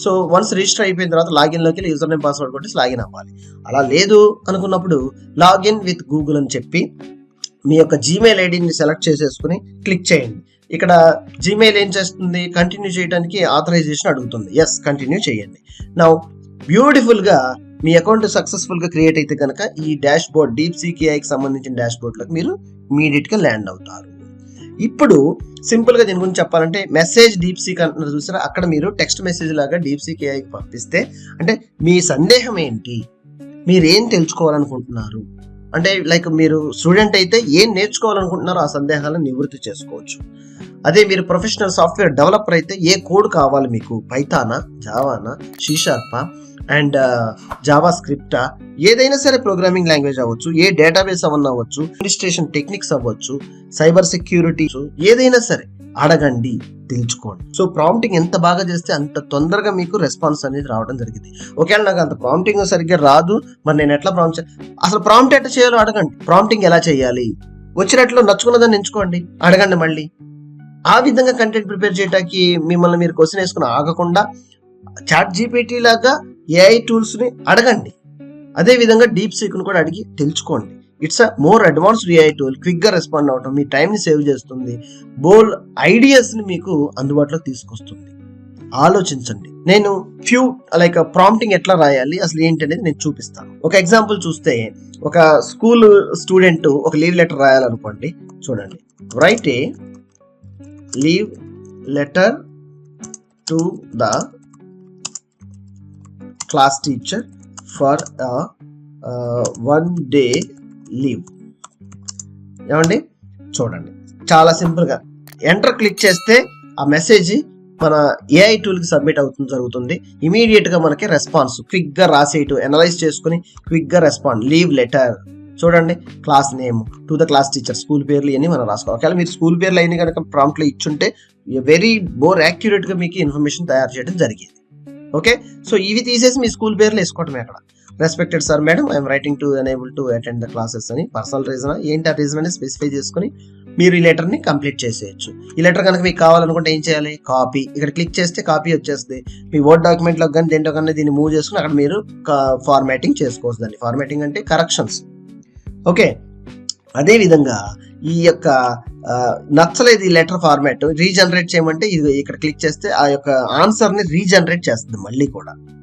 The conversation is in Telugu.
సో వన్స్ రిజిస్టర్ అయిపోయిన తర్వాత లాగిన్లోకి వెళ్ళి యూజర్ నేమ్ పాస్వర్డ్ కొట్టి లాగిన్ అవ్వాలి. అలా లేదు అనుకున్నప్పుడు లాగిన్ విత్ గూగుల్ అని చెప్పి మీ యొక్క జీమెయిల్ ఐడిని సెలెక్ట్ చేసేసుకుని క్లిక్ చేయండి. ఇక్కడ జీమెయిల్ ఏం చేస్తుంది, కంటిన్యూ చేయడానికి ఆథరైజేషన్ అడుగుతుంది. ఎస్, కంటిన్యూ చేయండి. నౌ బ్యూటిఫుల్గా మీ అకౌంట్ సక్సెస్ఫుల్గా క్రియేట్ అయితే కనుక ఈ డాష్ బోర్డ్ DeepSeek.AIకి సంబంధించిన డాష్ బోర్డ్లోకి మీరు ఇమీడియట్గా ల్యాండ్ అవుతారు. ఇప్పుడు సింపుల్గా దీని గురించి చెప్పాలంటే మెసేజ్ DeepSeek అంటున్నారు చూసారా, అక్కడ మీరు టెక్స్ట్ మెసేజ్ లాగా DeepSeek.AIకి పంపిస్తే, అంటే మీ సందేహం ఏంటి, మీరు ఏం తెలుసుకోవాలనుకుంటున్నారు, అంటే లైక్ మీరు స్టూడెంట్ అయితే ఏం నేర్చుకోవాలనుకుంటున్నారో ఆ సందేహాలను నివృత్తి చేసుకోవచ్చు. అదే మీరు ప్రొఫెషనల్ సాఫ్ట్వేర్ డెవలపర్ అయితే ఏ కోడ్ కావాలి మీకు, పైథానా, జావానా, C# అండ్ జావా స్క్రిప్టా, ఏదైనా సరే ప్రోగ్రామింగ్ లాంగ్వేజ్ అవ్వచ్చు, ఏ డేటాబేస్ అవన్నీ అవ్వచ్చు, అడ్మినిస్ట్రేషన్ టెక్నిక్స్ అవ్వచ్చు, సైబర్ సెక్యూరిటీ, ఏదైనా సరే అడగండి, తెలుసుకోండి. సో ప్రాంప్టింగ్ ఎంత బాగా చేస్తే అంత తొందరగా మీకు రెస్పాన్స్ అనేది రావడం జరిగింది. ఒకవేళ నాకు అంత ప్రాంప్టింగ్ సరిగ్గా రాదు, మరి నేను ఎట్లా అసలు ప్రాంప్ట్ ఎట్లా చేయాలో అడగండి. ప్రాంప్టింగ్ ఎలా చేయాలి, వచ్చినట్లు నచ్చుకున్నదాన్ని ఎంచుకోండి, అడగండి. మళ్ళీ ఆ విధంగా కంటెంట్ ప్రిపేర్ చేయడానికి మిమ్మల్ని మీరు క్వశ్చన్ వేసుకుని ఆగకుండా ChatGPT లాగా AI టూల్స్ని అడగండి. అదేవిధంగా DeepSeekను కూడా అడిగి తెలుసుకోండి. It's a more advanced AI tool. క్విక్గా రెస్పాండ్ అవటం, మీ టైంని సేవ్ చేస్తుంది, బోల్ ఐడియాస్ని మీకు అందుబాటులోకి తీసుకొస్తుంది. ఆలోచించండి. నేను ఫ్యూ లైక్ ప్రాంప్టింగ్ ఎట్లా రాయాలి అసలు ఏంటి అనేది నేను చూపిస్తాను. ఒక ఎగ్జాంపుల్ చూస్తే, ఒక స్కూల్ స్టూడెంట్ ఒక లీవ్ లెటర్ రాయాలనుకోండి. చూడండి, right A leave letter to the class teacher for 1 day leave. ఏమండి, చూడండి చాలా సింపుల్గా ఎంటర్ క్లిక్ చేస్తే ఆ మెసేజ్ మన AI టూల్కి సబ్మిట్ అవుతుంది జరుగుతుంది. ఇమీడియట్గా మనకి రెస్పాన్స్ క్విక్గా రాసేయటం, అనలైజ్ చేసుకుని క్విక్గా రెస్పాండ్. లీవ్ లెటర్ చూడండి, class name to the class teacher, school పేర్లు ఇవన్నీ మనం రాసుకోవాలి. ఒకవేళ మీరు స్కూల్ పేర్లు అయినా కనుక ప్రాంప్ట్లో ఇచ్చుంటే వెరీ మోర్ యాక్యురేట్గా మీకు ఇన్ఫర్మేషన్ తయారు చేయడం జరిగింది. ఓకే, సో ఇవి తీసేసి మీ స్కూల్ పేర్లు వేసుకోవటమే. అక్కడ respected sir madam, I'm writing to enable to attend the classes అని పర్సనల్ రీజన్ ఏంటి, ఆ రీజన్ అనేది స్పెసిఫై చేసుకుని మీరు ఈ లెటర్ని కంప్లీట్ చేసేయచ్చు. ఈ లెటర్ కనుక మీకు కావాలనుకుంటే ఏం చేయాలి, కాపీ, ఇక్కడ క్లిక్ చేస్తే కాపీ వచ్చేస్తుంది. మీ వర్డ్ డాక్యుమెంట్లో కానీ దేంట్లో కానీ దీన్ని మూవ్ చేసుకుని అక్కడ మీరు ఫార్మాటింగ్ చేసుకోవచ్చు. దాన్ని ఫార్మాటింగ్ అంటే కరెక్షన్స్. ఓకే, అదేవిధంగా ఈ యొక్క నచ్చలేదు ఈ లెటర్ ఫార్మాట్, రీజనరేట్ చేయమంటే ఇది ఇక్కడ క్లిక్ చేస్తే ఆ యొక్క ఆన్సర్ని రీజనరేట్ చేస్తుంది మళ్ళీ కూడా.